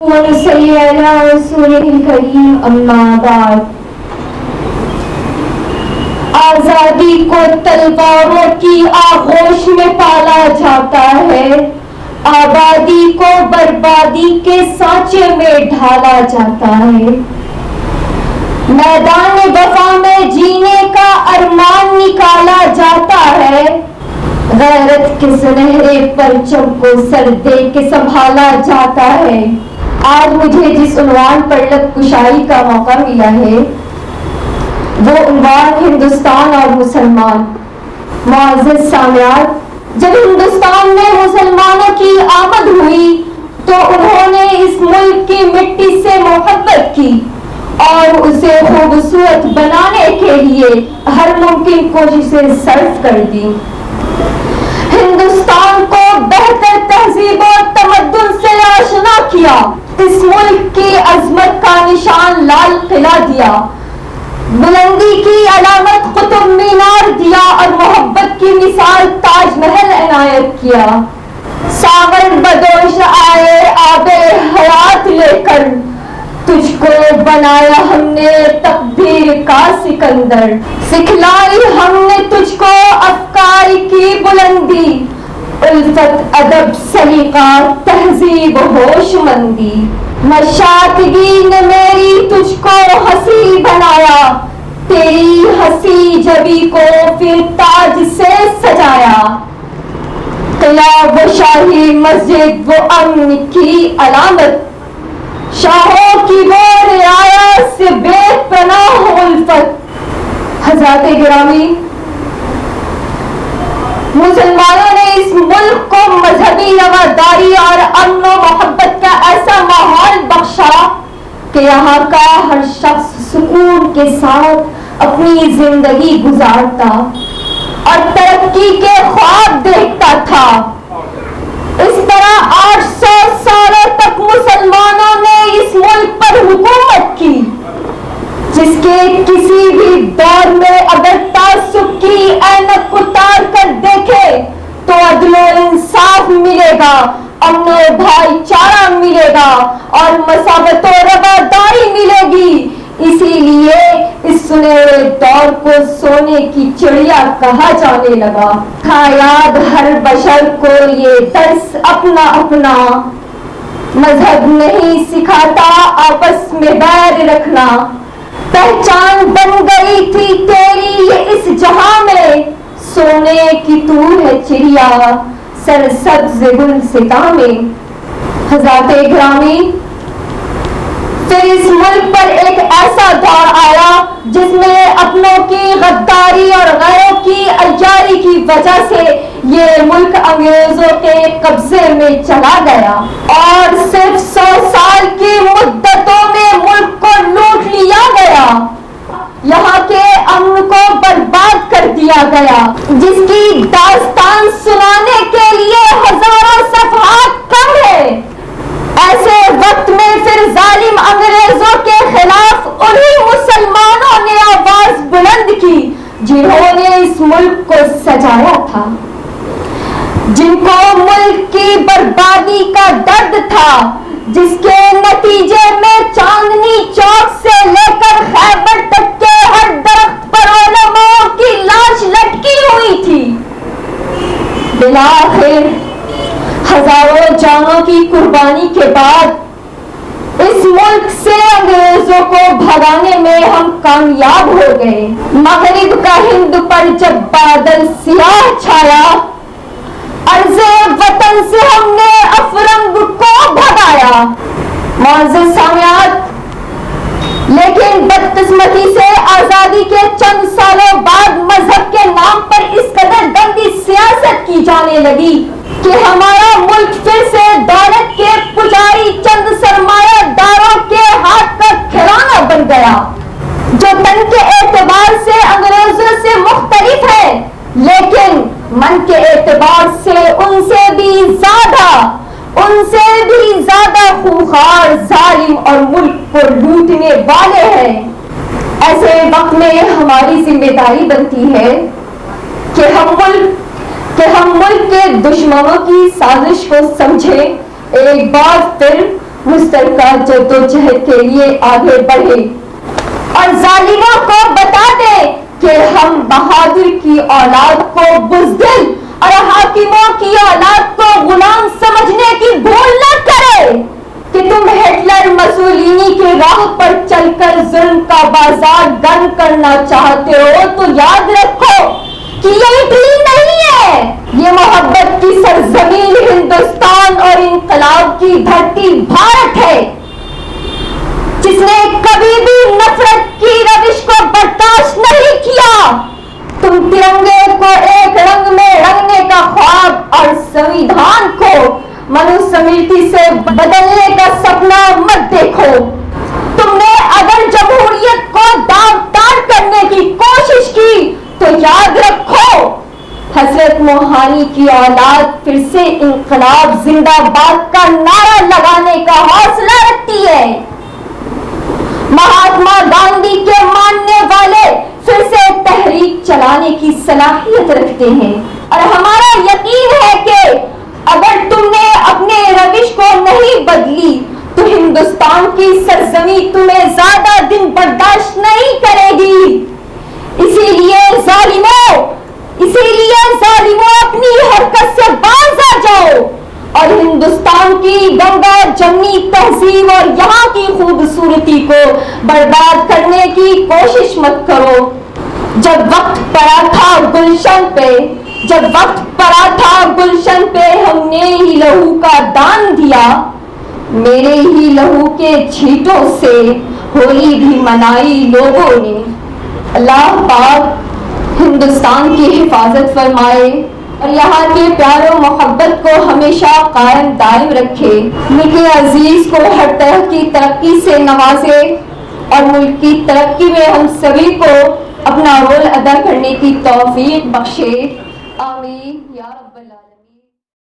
ونصلي على رسوله الكريم اما بعد. آزادی کو تلواروں کی آغوش میں پالا جاتا ہے، آبادی کو بربادی کے سانچے میں ڈھالا جاتا ہے. میدان وفا میں جینے کا ارمان نکالا جاتا ہے، غیرت کے سنہرے پرچم کو سر دے کے سنبھالا جاتا ہے. آج مجھے جس عنوان پر لب کشائی کا موقع ملا ہے وہ عنوان ہندوستان اور مسلمان. معزز سامعات، جب ہندوستان میں مسلمانوں کی آمد ہوئی تو انہوں نے اس ملک کی مٹی سے محبت کی اور اسے خوبصورت بنانے کے لیے ہر ممکن کوششیں صرف کر دی. ہندوستان کو بہتر تہذیب و تمدن سے آشنا کیا، اس ملک کی عظمت کا نشان لال قلعہ دیا، بلندی کی علامت قطب مینار دیا اور محبت کی مثال تاج محل عنایت کیا. ساون بدوش آئے آب حیات لے کر، تجھ کو بنایا ہم نے تقدیر کا سکندر، سکھلائی ہم نے تجھ کو افکار کی بلندی، الفت ادب سلیقہ تہذیب ہوش مندی. نشاتگی نے میری تجھ کو ہنسی بنایا، تیری ہنسی جبی کو پھر تاج سے سجایا. قلعہ وہ شاہی مسجد وہ امن کی علامت، شاہوں کی وہ رعایت سے بے پناہ الفت. حضرات گرامی، مسلمانوں نے اس ملک کو مذہبی رواداری اور امن و محبت کا ایسا ماحول بخشا کہ یہاں کا ہر شخص سکون کے ساتھ اپنی زندگی گزارتا اور ترقی کے خواب دیکھتا تھا. اس طرح 800 سالوں تک مسلمانوں نے اس ملک پر حکومت کی، جس کے کسی بھی دور میں اگر تعصب کی اینک اتار کر دیکھے تو عدل و انصاف ملے گا، امن و بھائی چارہ ملے گا اور مساوات و رواداری ملے گی. اسی لیے اس سنہرے دور کو سونے کی چڑیا کہا جانے لگا. تھا یاد ہر بشر کو یہ درس اپنا اپنا، مذہب نہیں سکھاتا آپس میں بیر رکھنا. پہچان بن گئی تھی تیری یہ اس جہاں میں، سونے کی تو ہے چڑیا سرسبز گلستاں میں. حضرات گرامی، پھر اس ملک پر ایک ایسا دور آیا جس میں اپنوں کی غداری اور غیروں کی عیاری کی وجہ سے یہ ملک انگریزوں کے قبضے میں چلا گیا اور صرف 100 سال کی مدتوں میں ملک کو لوٹ لیا گیا، یہاں کے امن کو برباد کر دیا گیا، جس کی داستان سنانے کے لیے ہزاروں صفحات کم ہے. ایسے وقت میں پھر ظالم انگریزوں کے خلاف انہی مسلمانوں نے آواز بلند کی جنہوں نے اس ملک کو سجایا تھا، جن کو ملک کی بربادی کا درد تھا، جس کے نتیجے میں چاندنی چوک سے لے کر خیبر تک کے ہر درخت پر علماء کی لاش لٹکی ہوئی تھی. بالآخر ہزاروں جانوں کی قربانی کے بعد اس ملک سے انگریزوں کو بھگانے میں ہم کامیاب ہو گئے. مغرب کا ہند پر جب بادل سیاہ چھایا، عرض وطن سے ہم نے افرنگ کو بھگایا. معزز سامعات، لیکن بدقسمتی سے آزادی کے چند سالوں بعد مذہب کے نام پر اس قدر گندی سیاست کی جانے لگی کہ ہمارا ملک پھر سے دولت کے پجاری چند سرمایہ داروں کے ہاتھ کا کھلونا بن گیا، جو تن کے اعتبار سے انگریزوں سے مختلف ہے لیکن من کے اعتبار سے ان سے بھی زیادہ خونخوار، ظالم اور ملک کو لوٹنے والے ہیں. ایسے وقت میں ہماری ذمہ داری بنتی ہے کہ ہم ملک کے دشمنوں کی سازش کو سمجھیں، ایک بار پھر مشترکہ جدوجہد کے لیے آگے بڑھے اور ظالموں کو بتا دے کہ ہم بہادر کی اولاد کو بزدل اور حاکموں کی اولاد کو غلام سمجھنے کی بھول نہ کرے کہ تم ہٹلر مسولینی کے راہ پر چل کر ظلم کا بازار گرم کرنا چاہتے ہو تو یاد رکھو کہ یہ اٹلی نہیں ہے، یہ محبت کی سرزمین ہندوستان اور انقلاب کی دھرتی بھارت ہے، جس نے کبھی بھی نفرت کی روش کو برداشت نہیں کیا۔ تم ترنگے کو ایک رنگ میں رنگنے کا خواب اور سنویدھان کو منوسمرتی سے بدلنے کا سپنا مت دیکھو۔ تم نے اگر جمہوریت کو داغدار کرنے کی کوشش کی تو یاد رکھو حضرت موہانی کی اولاد پھر سے انقلاب زندہ باد کا نعرہ لگانے کا حوصلہ رکھتی ہے، مہاتما گاندھی کے ماننے والے پھر سے تحریک چلانے کی صلاحیت رکھتے ہیں، اور ہمارا یقین ہے کہ اگر تم نے اپنے روش کو نہیں بدلی تو ہندوستان کی سرزمین تمہیں زیادہ دن برداشت نہیں کرے گی۔ اسی لیے ظالموں اپنی حرکت سے باز آ جاؤ اور ہندوستان کی گنگا جمنی تہذیب اور یہاں کی خوبصورتی کو برباد کرنے کی کوشش مت کرو۔ جب وقت پڑا تھا گلشن پہ ہم نے ہی لہو کا دان دیا، میرے ہی لہو کے چھینٹوں سے ہولی بھی منائی لوگوں نے۔ اللہ پاک ہندوستان کی حفاظت فرمائے اور یہاں کے پیار و محبت کو ہمیشہ قائم دائم رکھے، ملک عزیز کو ہر طرح کی ترقی سے نوازے اور ملک کی ترقی میں ہم سبھی کو اپنا رول ادا کرنے کی توفیق بخشے، آمین یا رب العالمین۔